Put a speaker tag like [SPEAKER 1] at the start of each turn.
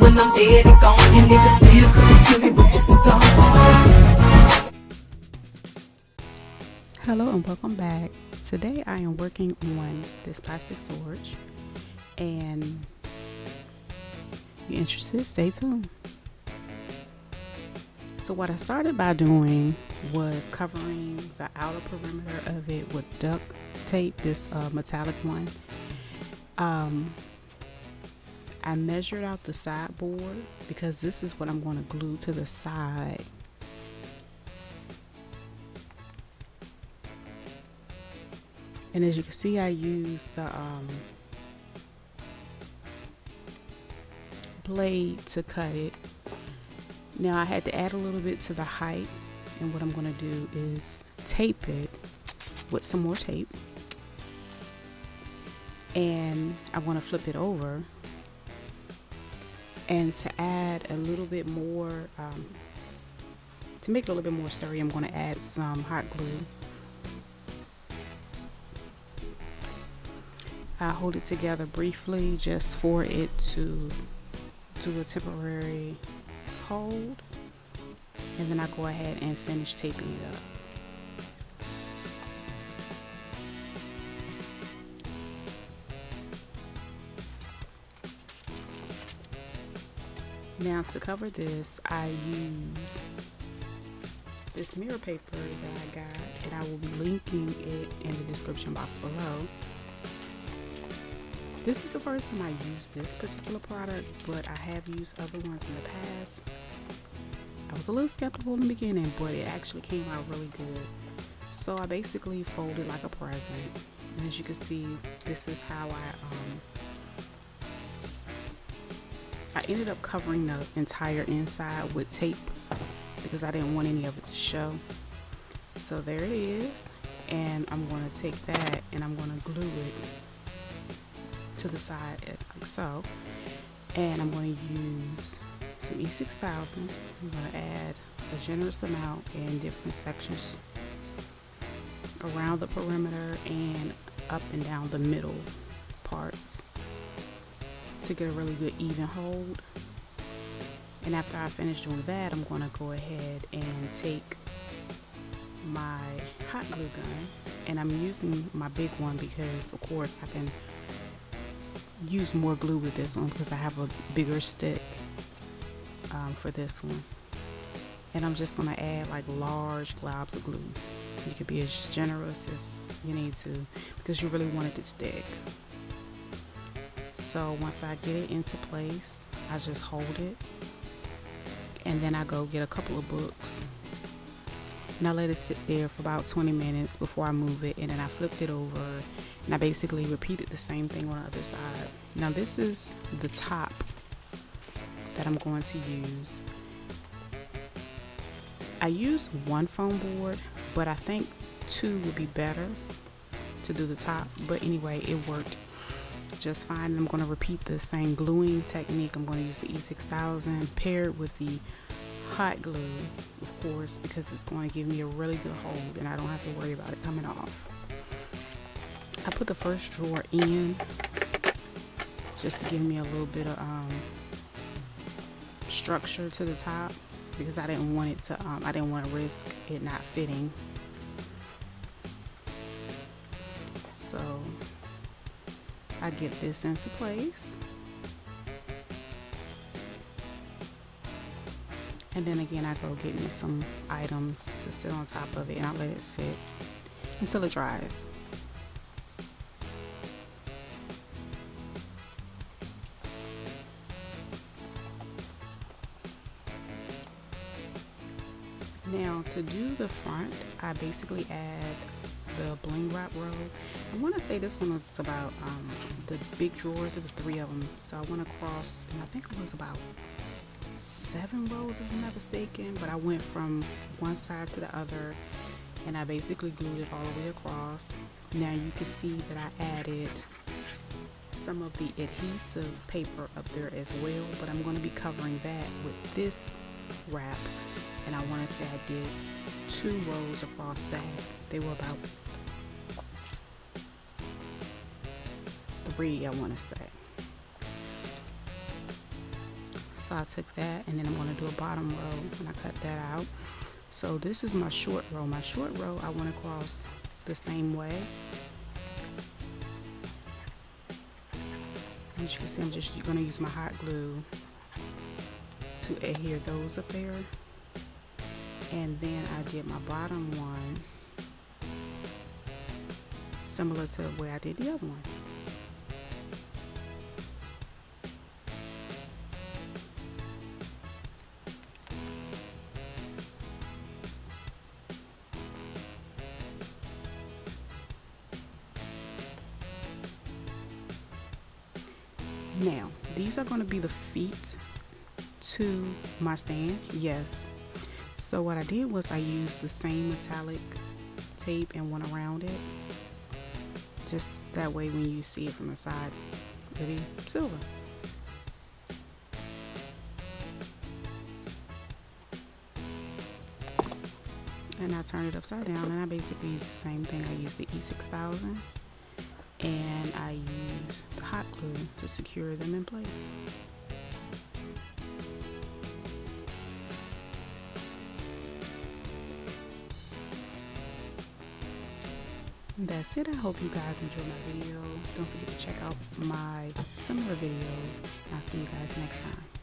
[SPEAKER 1] when I'm dead and gone. You niggas still couldn't see me with your song.
[SPEAKER 2] Hello and welcome back. Today I am working on this plastic storage, and if you're interested, stay tuned. So what I started by doing was covering the outer perimeter of it with duct tape, this metallic one. I measured out the sideboard because this is what I'm going to glue to the side. And as you can see, I used the blade to cut it. Now I had to add a little bit to the height, and what I'm going to do is tape it with some more tape, and I want to flip it over, and to add a little bit more to make it a little bit more sturdy, I'm going to add some hot glue. I hold it together briefly just for it to do a temporary hold, and then I go ahead and finish taping it up. Now to cover this, I use this mirror paper that I got, and I will be linking it in the description box below. This is the first time I used this particular product, but I have used other ones in the past. I was a little skeptical in the beginning, but it actually came out really good. So I basically folded like a present. And as you can see, this is how I ended up covering the entire inside with tape because I didn't want any of it to show. So there it is. And I'm going to take that and I'm going to glue it to the side like so, and I'm going to use some E6000. I'm going to add a generous amount in different sections around the perimeter and up and down the middle parts to get a really good even hold. And after I finish doing that, I'm going to go ahead and take my hot glue gun, and I'm using my big one because of course I can use more glue with this one because I have a bigger stick for this one. And I'm just going to add like large globs of glue. You can be as generous as you need to because you really want it to stick. So once I get it into place, I just hold it, and then I go get a couple of books, and I let it sit there for about 20 minutes before I move it, and then I flipped it over, and I basically repeated the same thing on the other side. Now this is the top that I'm going to use. I used one foam board, but I think two would be better to do the top. But anyway, it worked just fine. I'm going to repeat the same gluing technique. I'm going to use the E6000 paired with the hot glue, of course, because it's going to give me a really good hold and I don't have to worry about it coming off. I put the first drawer in just to give me a little bit of structure to the top because I didn't want it to I didn't want to risk it not fitting. So I get this into place, and then again I go get me some items to sit on top of it, and I let it sit until it dries. Now to do the front, I basically add the bling wrap row. I want to say this one was about the big drawers. It was 3 of them, so I went across, and I think it was about 7 rows if I'm not mistaken, but I went from one side to the other, and I basically glued it all the way across. Now you can see that I added some of the adhesive paper up there as well, but I'm going to be covering that with this wrap, and I want to say I did 2 rows across that. They were about 3, I want to say. So I took that, and then I'm going to do a bottom row, and I cut that out. So this is my short row. My short row I want to cross the same way. As you can see, I'm just going to use my hot glue to adhere those up there. And then I did my bottom one similar to the way I did the other one. Now, these are going to be the feet to my stand. Yes. So what I did was I used the same metallic tape and went around it. Just that way when you see it from the side, it'll be silver. And I turned it upside down, and I basically used the same thing. I used the E6000. And I use the hot glue to secure them in place. That's it. I hope you guys enjoyed my video. Don't forget to check out my similar videos, and I'll see you guys next time.